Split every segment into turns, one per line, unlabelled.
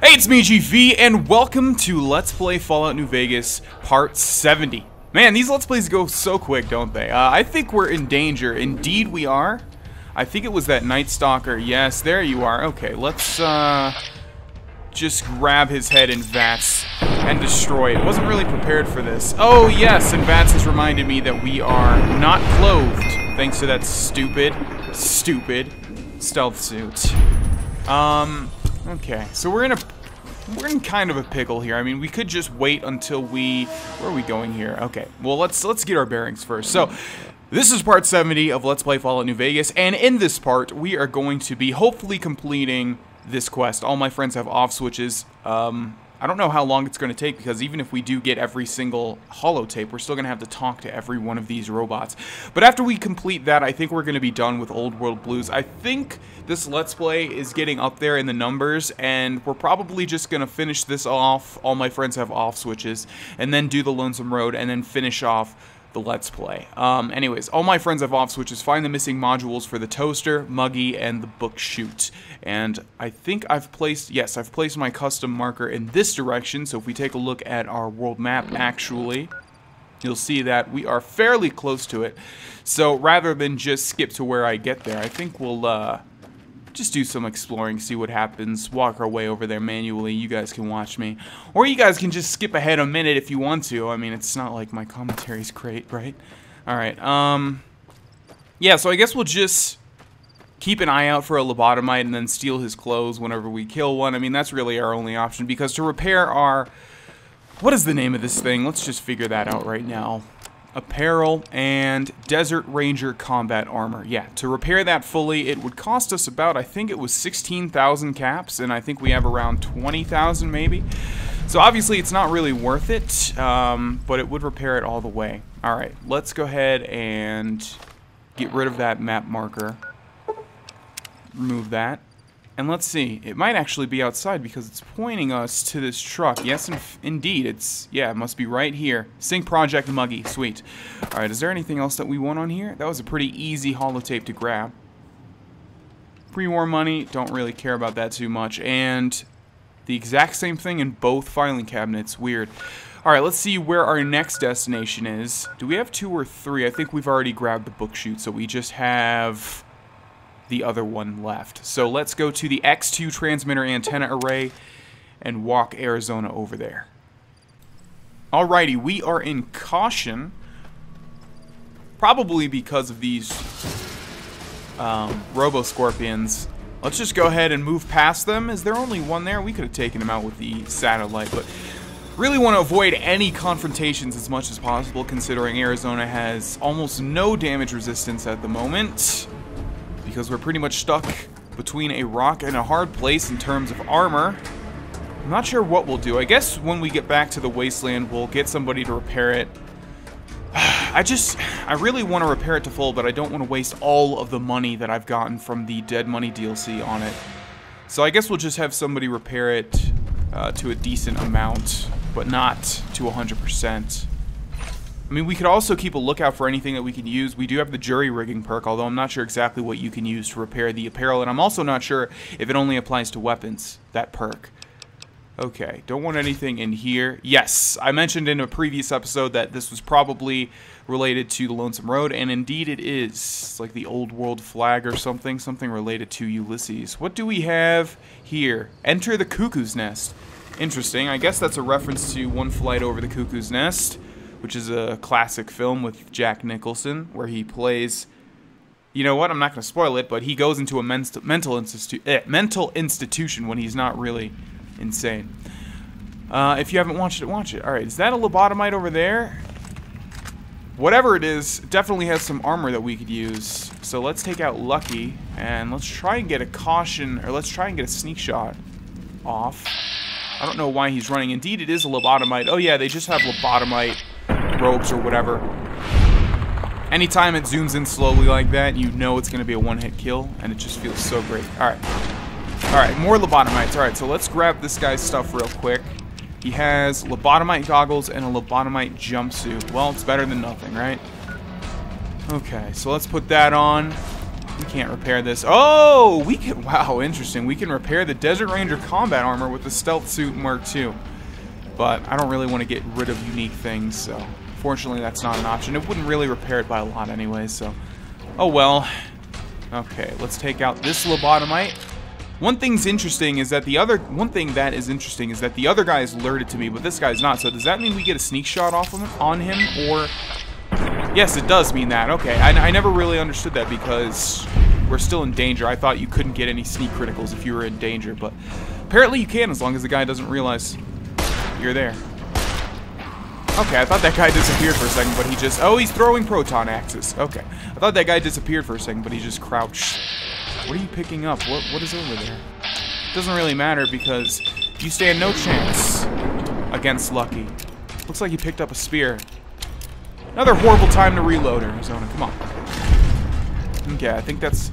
Hey, it's me, GV, and welcome to Let's Play Fallout New Vegas Part 70. Man, these Let's Plays go so quick, don't they? I think we're in danger. Indeed we are. I think it was that Night Stalker. Yes, there you are. Okay, let's just grab his head in VATS and destroy it. Wasn't really prepared for this. Oh, yes, and VATS has reminded me that we are not clothed, thanks to that stupid stealth suit. Okay, so we're in kind of a pickle here. I mean, we could just wait until where are we going here? Okay, well, let's get our bearings first. So, this is part 70 of Let's Play Fallout New Vegas, and in this part, we are going to be hopefully completing this quest. All my friends have off switches. I don't know how long it's going to take, because even if we do get every single holotape, we're still going to have to talk to every one of these robots. But after we complete that, I think we're going to be done with Old World Blues. I think this Let's Play is getting up there in the numbers, and we're probably just going to finish this off. All my friends have off switches, and then do the Lonesome Road, and then finish off the Let's Play. Anyways, all my friends have off switches. Find the missing modules for the toaster, Muggy, and the book chute. And I think I've placed my custom marker in this direction. So if we take a look at our world map, actually, you'll see that we are fairly close to it. So rather than just skip to where I get there, I think we'll just do some exploring, see what happens, walk our way over there manually. You guys can watch me. Or you guys can just skip ahead a minute if you want to. I mean, it's not like my commentary's great, right? Alright, yeah, so I guess we'll just keep an eye out for a lobotomite and then steal his clothes whenever we kill one. I mean, that's really our only option, because to repair our... what is the name of this thing? Let's just figure that out right now. Apparel and Desert Ranger combat armor. Yeah, to repair that fully, it would cost us about, I think it was 16,000 caps, and I think we have around 20,000 maybe. So obviously it's not really worth it, but it would repair it all the way. Alright, let's go ahead and get rid of that map marker. Remove that. And let's see, it might actually be outside because it's pointing us to this truck. Yes, indeed, it must be right here. Sync Project Muggy, sweet. Alright, is there anything else that we want on here? That was a pretty easy holotape to grab. Pre-war money, don't really care about that too much. And the exact same thing in both filing cabinets, weird. Alright, let's see where our next destination is. Do we have 2 or 3? I think we've already grabbed the book chute, so we just have the other one left. So let's go to the X2 transmitter antenna array and walk Arizona over there. Alrighty, we are in caution, probably because of these robo-scorpions. Let's just go ahead and move past them. Is there only one there? We could have taken him out with the satellite, but really want to avoid any confrontations as much as possible, considering Arizona has almost no damage resistance at the moment, because we're pretty much stuck between a rock and a hard place in terms of armor. I'm not sure what we'll do. I guess when we get back to the wasteland, we'll get somebody to repair it. I really want to repair it to full, but I don't want to waste all of the money that I've gotten from the Dead Money DLC on it. So I guess we'll just have somebody repair it to a decent amount, but not to 100%. I mean, we could also keep a lookout for anything that we can use. We do have the jury rigging perk, although I'm not sure exactly what you can use to repair the apparel, and I'm also not sure if it only applies to weapons, that perk. Okay, don't want anything in here. Yes, I mentioned in a previous episode that this was probably related to the Lonesome Road, and indeed it is. It's like the old world flag or something related to Ulysses. What do we have here? Enter the Cuckoo's Nest. Interesting, I guess that's a reference to One Flight Over the Cuckoo's Nest, which is a classic film with Jack Nicholson, where he plays, you know what, I'm not going to spoil it, but he goes into a mental institution when he's not really insane. If you haven't watched it, watch it. Alright, is that a lobotomite over there? Whatever it is, it definitely has some armor that we could use. So let's take out Lucky, and let's try and get a caution, or let's try and get a sneak shot off. I don't know why he's running. Indeed, it is a lobotomite. Oh yeah, they just have lobotomite robes or whatever. Anytime it zooms in slowly like that, you know it's going to be a one-hit kill, and it just feels so great. Alright, more lobotomites. Alright, so let's grab this guy's stuff real quick. He has lobotomite goggles and a lobotomite jumpsuit. Well, it's better than nothing, right? Okay, so let's put that on. We can't repair this. Oh, we can. Wow, interesting. We can repair the Desert Ranger combat armor with the Stealth Suit Mark II. But I don't really want to get rid of unique things, so fortunately that's not an option. It wouldn't really repair it by a lot anyway, so oh well. Okay, let's take out this lobotomite. One thing that is interesting is that the other guy is alerted to me, but this guy's not. So does that mean we get a sneak shot off of him, on him, or? Yes, it does mean that. Okay, I never really understood that because we're still in danger. I thought you couldn't get any sneak criticals if you were in danger, but apparently you can as long as the guy doesn't realize you're there. Okay, I thought that guy disappeared for a second, but he just... Oh, he's throwing proton axes. Okay. I thought that guy disappeared for a second, but he just crouched. What are you picking up? What is over there? Doesn't really matter because you stand no chance against Lucky. Looks like he picked up a spear. Another horrible time to reload, Arizona. Come on. Okay, I think that's...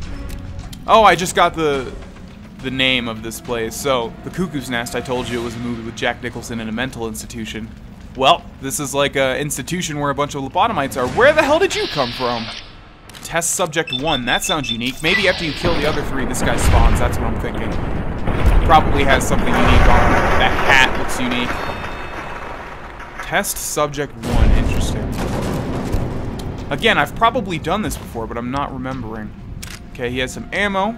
Oh, I just got the name of this place. So, the Cuckoo's Nest, I told you it was a movie with Jack Nicholson in a mental institution. Well, this is like an institution where a bunch of lobotomites are. Where the hell did you come from? Test subject 1. That sounds unique. Maybe after you kill the other 3, this guy spawns. That's what I'm thinking. Probably has something unique on him. That hat looks unique. Test subject 1. Interesting. Again, I've probably done this before, but I'm not remembering. Okay, he has some ammo.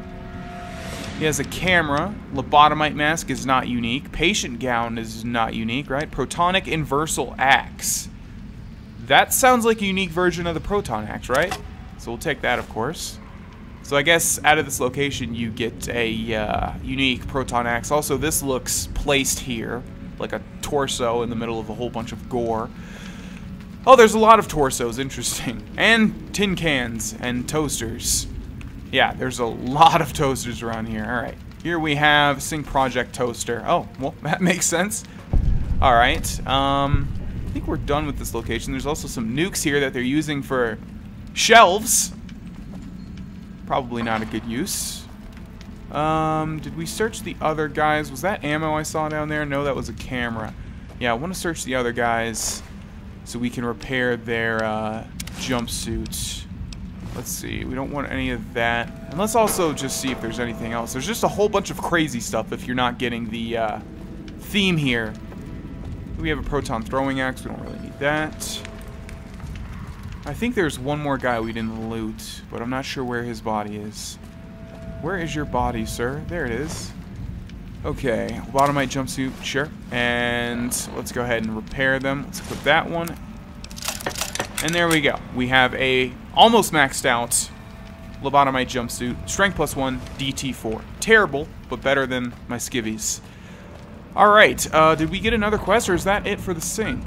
He has a camera. Lobotomite mask is not unique. Patient gown is not unique, right? Protonic inversal axe. That sounds like a unique version of the proton axe, right? So we'll take that, of course. So I guess out of this location you get a unique proton axe. Also, this looks placed here, like a torso in the middle of a whole bunch of gore. Oh, there's a lot of torsos. Interesting. And tin cans and toasters. Yeah, there's a lot of toasters around here. Alright, here we have Sync Project Toaster. Oh, well, that makes sense. Alright, I think we're done with this location. There's also some nukes here that they're using for shelves. Probably not a good use. Did we search the other guys? Was that ammo I saw down there? No, that was a camera. Yeah, I want to search the other guys so we can repair their jumpsuits. Let's see, we don't want any of that. And let's also just see if there's anything else. There's just a whole bunch of crazy stuff if you're not getting the theme here. We have a proton throwing axe, we don't really need that. I think there's one more guy we didn't loot, but I'm not sure where his body is. Where is your body, sir? There it is. Okay, lobotomite jumpsuit, sure. And let's go ahead and repair them. Let's equip that one. And there we go. We have a almost maxed out lobotomite jumpsuit. Strength +1, DT4. Terrible, but better than my skivvies. Alright, did we get another quest, or is that it for the sync?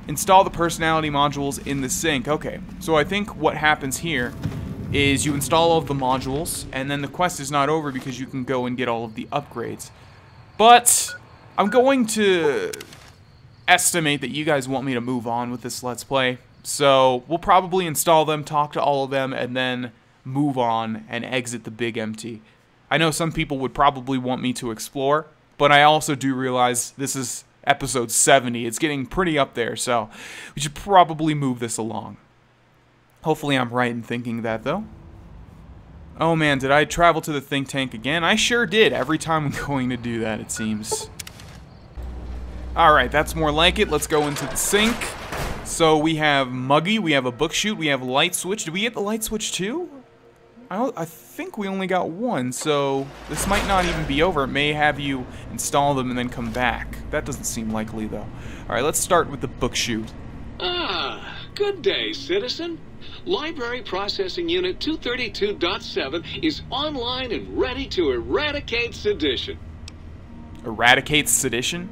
Install the personality modules in the sync. Okay, so I think what happens here is you install all of the modules, and then the quest is not over because you can go and get all of the upgrades. But I'm going to estimate that you guys want me to move on with this Let's Play. So we'll probably install them, talk to all of them, and then move on and exit the big empty. I know some people would probably want me to explore, but I also do realize this is episode 70. It's getting pretty up there, so we should probably move this along. Hopefully I'm right in thinking that, though. Oh man, did I travel to the think tank again? I sure did. Every time I'm going to do that, it seems. Alright, that's more like it. Let's go into the sync. So we have Muggy, we have a book chute, we have a light switch. Did we get the light switch too? I think we only got one, so this might not even be over. It may have you install them and then come back. That doesn't seem likely, though. Alright, let's start with the book chute.
Ah, good day, citizen. Library Processing Unit 232.7 is online and ready to eradicate sedition.
Eradicate sedition?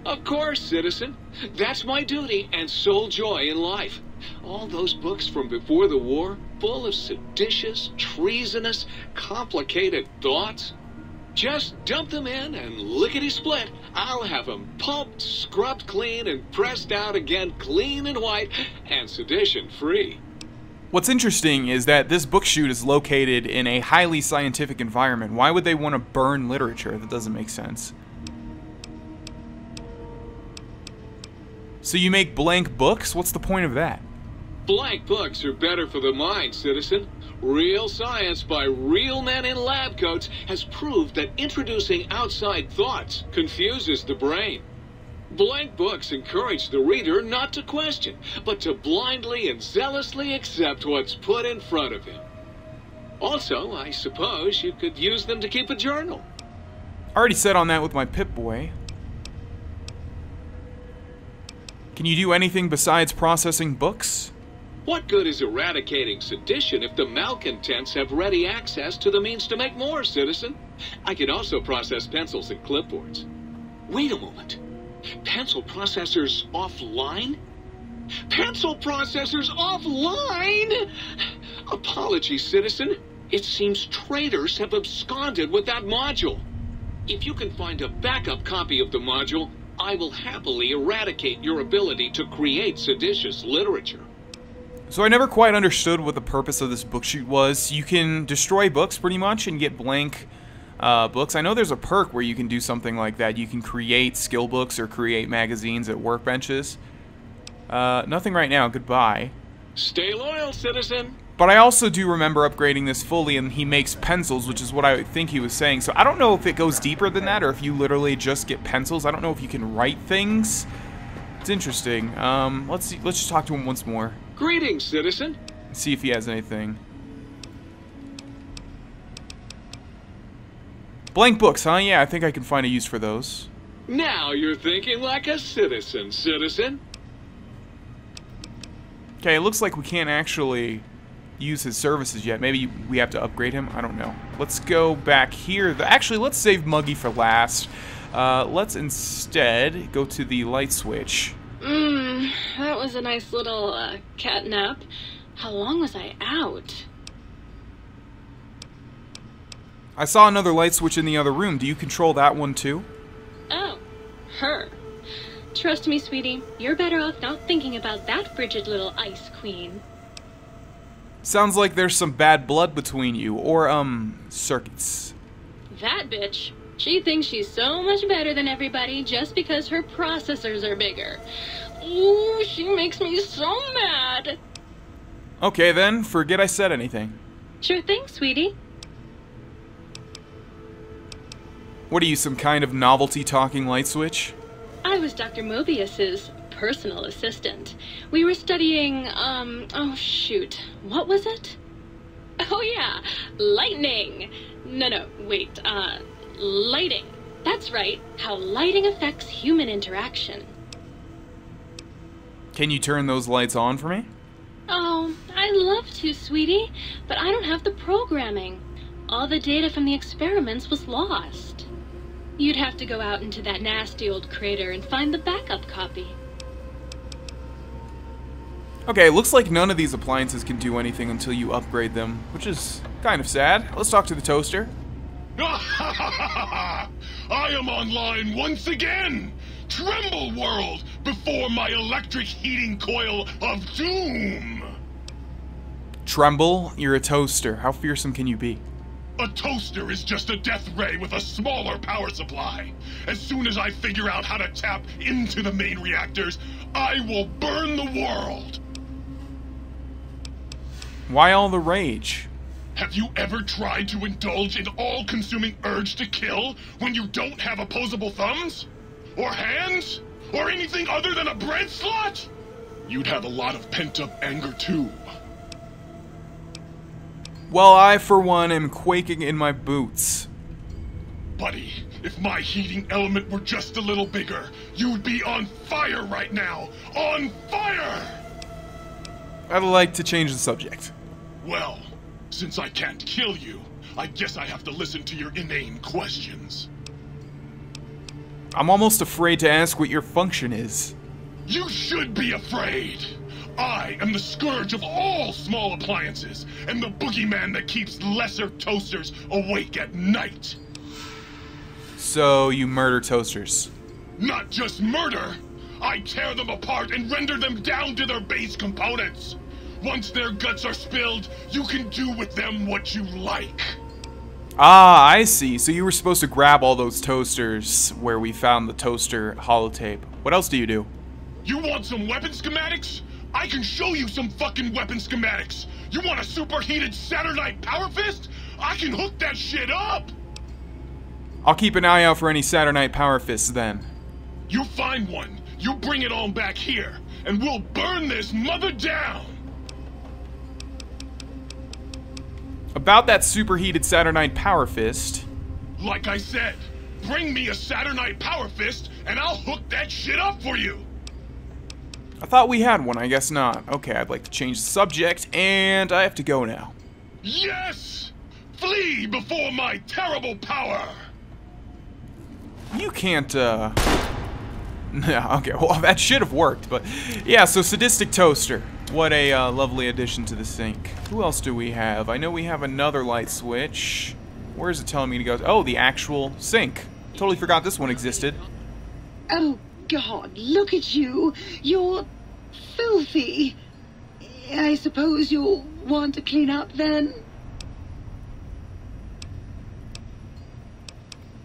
Of course, citizen. That's my duty and sole joy in life. All those books from before the war, full of seditious, treasonous, complicated thoughts. Just dump them in and lickety-split. I'll have them pulped, scrubbed clean, and pressed out again clean and white and sedition-free.
What's interesting is that this book chute is located in a highly scientific environment. Why would they want to burn literature? That doesn't make sense. So you make blank books? What's the point of that?
Blank books are better for the mind, citizen. Real science by real men in lab coats has proved that introducing outside thoughts confuses the brain. Blank books encourage the reader not to question, but to blindly and zealously accept what's put in front of him. Also, I suppose you could use them to keep a journal.
I already said on that with my Pip-Boy. Can you do anything besides processing books?
What good is eradicating sedition if the malcontents have ready access to the means to make more, citizen? I can also process pencils and clipboards. Wait a moment. Pencil processors offline? Pencil processors offline? Apologies, citizen. It seems traitors have absconded with that module. If you can find a backup copy of the module, I will happily eradicate your ability to create seditious literature.
So I never quite understood what the purpose of this book chute was. You can destroy books pretty much and get blank books. I know there's a perk where you can do something like that. You can create skill books or create magazines at workbenches. Nothing right now. Goodbye.
Stay loyal, citizen.
But I also do remember upgrading this fully, and he makes pencils, which is what I think he was saying. So I don't know if it goes deeper than that, or if you literally just get pencils. I don't know if you can write things. It's interesting. Let's see. Let's just talk to him once more.
Greetings, citizen.
See if he has anything. Blank books, huh? Yeah, I think I can find a use for those.
Now you're thinking like a citizen, citizen.
Okay, it looks like we can't actually use his services yet. Maybe we have to upgrade him. I don't know. Let's go back here. Actually, let's save Muggy for last. Let's instead go to the light switch.
That was a nice little cat nap. How long was I out?
I saw another light switch in the other room. Do you control that one too?
Oh, her. Trust me, sweetie, you're better off not thinking about that frigid little ice queen.
Sounds like there's some bad blood between you, or, circuits.
That bitch. She thinks she's so much better than everybody just because her processors are bigger. Ooh, she makes me so mad.
Okay then, forget I said anything.
Sure thing, sweetie.
What are you, some kind of novelty talking light switch?
I was Dr. Mobius's personal assistant. We were studying, oh shoot, what was it? Oh yeah, lightning. No, wait, lighting. That's right, how lighting affects human interaction.
Can you turn those lights on for me?
Oh, I'd love to, sweetie, but I don't have the programming. All the data from the experiments was lost. You'd have to go out into that nasty old crater and find the backup copy.
Okay, looks like none of these appliances can do anything until you upgrade them, which is kind of sad. Let's talk to the toaster.
I am online once again! Tremble, world, before my electric heating coil of doom!
Tremble? You're a toaster. How fearsome can you be?
A toaster is just a death ray with a smaller power supply. As soon as I figure out how to tap into the main reactors, I will burn the world!
Why all the rage?
Have you ever tried to indulge in all-consuming urge to kill when you don't have opposable thumbs? Or hands? Or anything other than a bread slot? You'd have a lot of pent-up anger too.
Well, I, for one, am quaking in my boots.
Buddy, if my heating element were just a little bigger, you'd be on fire right now! On fire!
I'd like to change the subject.
Well, since I can't kill you, I guess I have to listen to your inane questions.
I'm almost afraid to ask what your function is.
You should be afraid! I am the scourge of all small appliances, and the boogeyman that keeps lesser toasters awake at night!
So, you murder toasters?
Not just murder! I tear them apart and render them down to their base components! Once their guts are spilled, you can do with them what you like!
Ah, I see. So you were supposed to grab all those toasters where we found the toaster holotape. What else do you do?
You want some weapon schematics? I can show you some fucking weapon schematics! You want a superheated Saturnite power fist? I can hook that shit up!
I'll keep an eye out for any Saturnite power fists then.
You find one, you bring it on back here, and we'll burn this mother down!
About that superheated Saturnite power fist...
Like I said, bring me a Saturnite power fist, and I'll hook that shit up for you!
I thought we had one, I guess not. Okay, I'd like to change the subject, and I have to go now.
Yes! Flee before my terrible power!
You can't, Yeah, okay, well, that should have worked, but... Yeah, so Sadistic Toaster. What a lovely addition to the sink. Who else do we have? I know we have another light switch. Where is it telling me to go? Oh, the actual sink. Totally forgot this one existed.
Oh, God, look at you. You're filthy. I suppose you'll want to clean up then?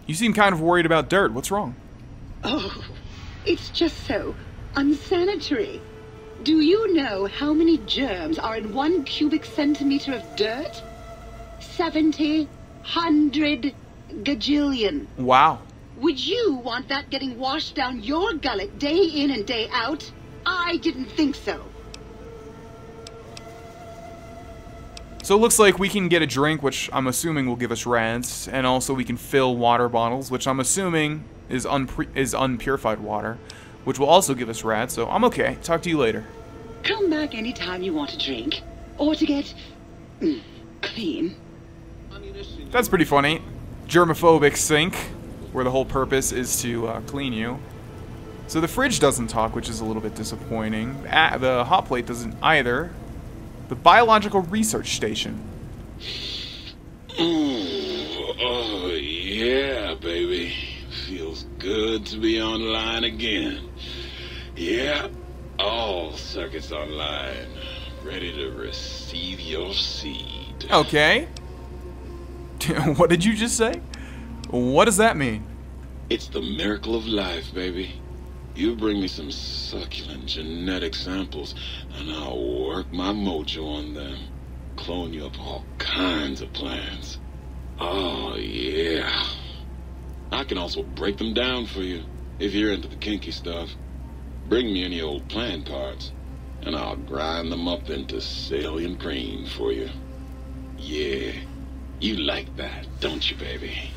You seem kind of worried about dirt. What's wrong?
Oh, it's just so unsanitary. Do you know how many germs are in 1 cubic centimeter of dirt? 70, 100, gajillion.
Wow.
Would you want that getting washed down your gullet day in and day out? I didn't think so.
So it looks like we can get a drink, which I'm assuming will give us rads, and also we can fill water bottles, which I'm assuming is unpurified water, which will also give us rads, so I'm okay. Talk to you later.
Come back anytime you want a drink, or to get clean.
That's pretty funny. Germophobic sink, where the whole purpose is to clean you. So the fridge doesn't talk, which is a little bit disappointing. The hot plate doesn't either. The biological research station.
Oh, yeah, baby. Feels good to be online again. Yeah, all circuits online. Ready to receive your seed.
Okay. What did you just say? What does that mean?
It's the miracle of life, baby. You bring me some succulent genetic samples, and I'll work my mojo on them. Clone you up all kinds of plants. Oh, yeah. I can also break them down for you, if you're into the kinky stuff. Bring me any old plant parts, and I'll grind them up into salient green for you. Yeah, you like that, don't you, baby?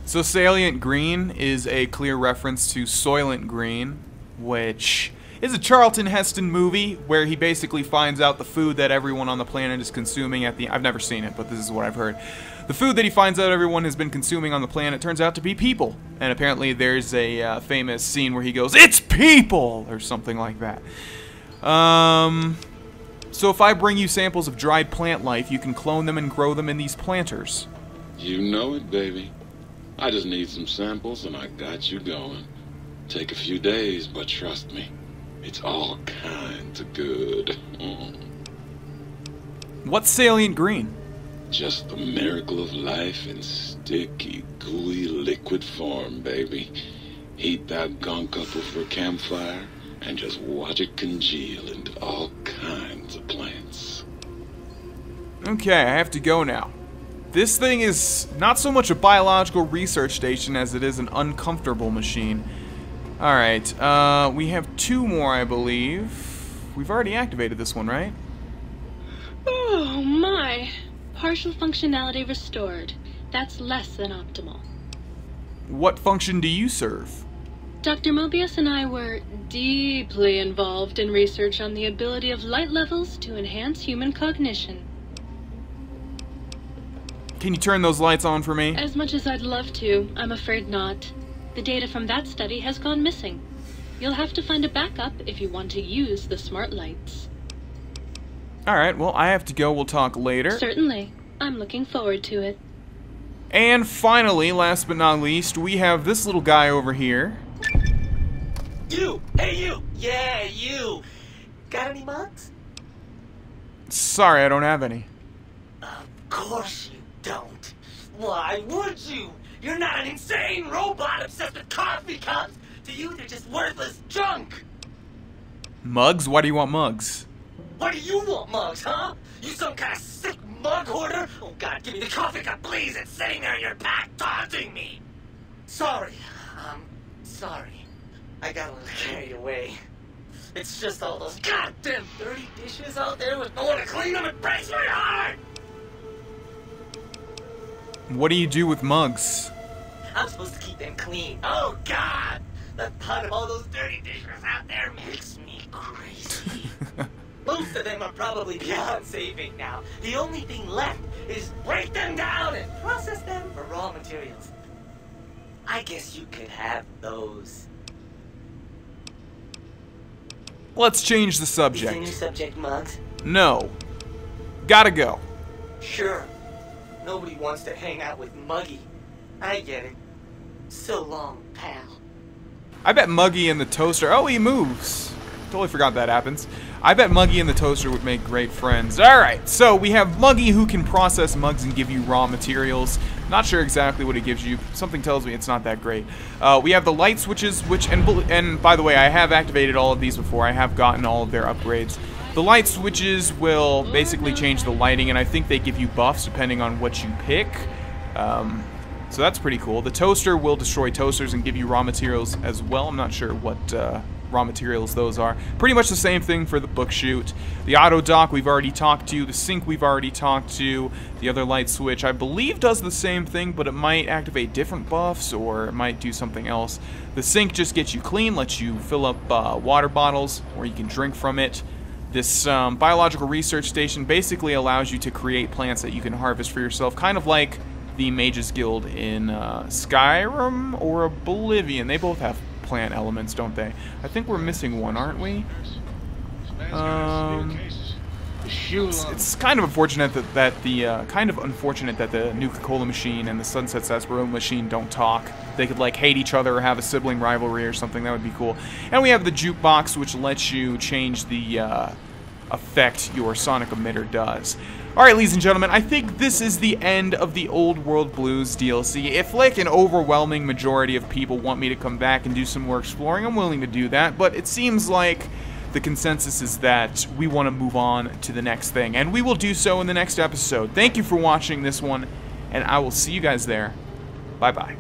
So Salient Green is a clear reference to Soylent Green, which is a Charlton Heston movie where he basically finds out the food that everyone on the planet is consuming at the... I've never seen it, but this is what I've heard. The food that he finds out everyone has been consuming on the planet turns out to be people. And apparently there's a famous scene where he goes, "It's people!" or something like that. So if I bring you samples of dried plant life, you can clone them and grow them in these planters.
You know it, baby. I just need some samples and I got you going. Take a few days, but trust me, it's all kinds of good.
What's Salient Green?
Just the miracle of life in sticky, gooey liquid form, baby. Heat that gunk up over a campfire and just watch it congeal into all kinds of plants.
Okay, I have to go now. This thing is not so much a biological research station as it is an uncomfortable machine. Alright, we have 2 more, I believe. We've already activated this one, right?
Oh, my. Partial functionality restored. That's less than optimal.
What function do you serve?
Dr. Mobius and I were deeply involved in research on the ability of light levels to enhance human cognition.
Can you turn those lights on for me?
As much as I'd love to, I'm afraid not. The data from that study has gone missing. You'll have to find a backup if you want to use the smart lights.
Alright, well, I have to go. We'll talk later.
Certainly. I'm looking forward to it.
And finally, last but not least, we have this little guy over here.
You! Hey, you! Yeah, you! Got any mugs?
Sorry, I don't have any.
Of course you don't. Why would you? You're not an insane robot obsessed with coffee cups! To you, they're just worthless junk!
Mugs? Why do you want mugs?
What do you want, mugs, huh? You some kind of sick mug hoarder? Oh God, give me the coffee cup, please! It's sitting there in your pack, taunting me! Sorry. Sorry. I got a little carried away. It's just all those goddamn dirty dishes out there with no one to clean them. It breaks my heart!
What do you do with mugs?
I'm supposed to keep them clean. Oh God! The thought of all those dirty dishes out there makes me crazy. Most of them are probably beyond saving now. The only thing left is break them down and process them for raw materials. I guess you could have those.
Let's change the
Is
subject.
the new subject mugs?
No. Gotta go.
Sure. Nobody wants to hang out with Muggy. I get it. So long, pal.
I bet Muggy and the toaster... Oh, he moves. Totally forgot that happens. I bet Muggy and the toaster would make great friends. Alright, so we have Muggy who can process mugs and give you raw materials. Not sure exactly what it gives you. Something tells me it's not that great. We have the light switches, and by the way, I have activated all of these before. I have gotten all of their upgrades. The light switches will basically change the lighting, and I think they give you buffs depending on what you pick. So that's pretty cool. The toaster will destroy toasters and give you raw materials as well. I'm not sure what raw materials those are. Pretty much the same thing for the book chute. The auto dock we've already talked to. The sink we've already talked to. The other light switch I believe does the same thing, but it might activate different buffs or it might do something else. The sink just gets you clean, lets you fill up water bottles or you can drink from it. This biological research station basically allows you to create plants that you can harvest for yourself, kind of like the Mages Guild in Skyrim or Oblivion. They both have plant elements, don't they? I think we're missing one, aren't we? It's kind of unfortunate that the Nuka-Cola machine and the Sunset Sarsaparilla machine don't talk. They could like hate each other or have a sibling rivalry or something. That would be cool. And we have the Jukebox, which lets you change the effect your sonic emitter does. Alright, ladies and gentlemen, I think this is the end of the Old World Blues DLC. If, like, an overwhelming majority of people want me to come back and do some more exploring, I'm willing to do that, but it seems like the consensus is that we want to move on to the next thing, and we will do so in the next episode. Thank you for watching this one, and I will see you guys there. Bye-bye.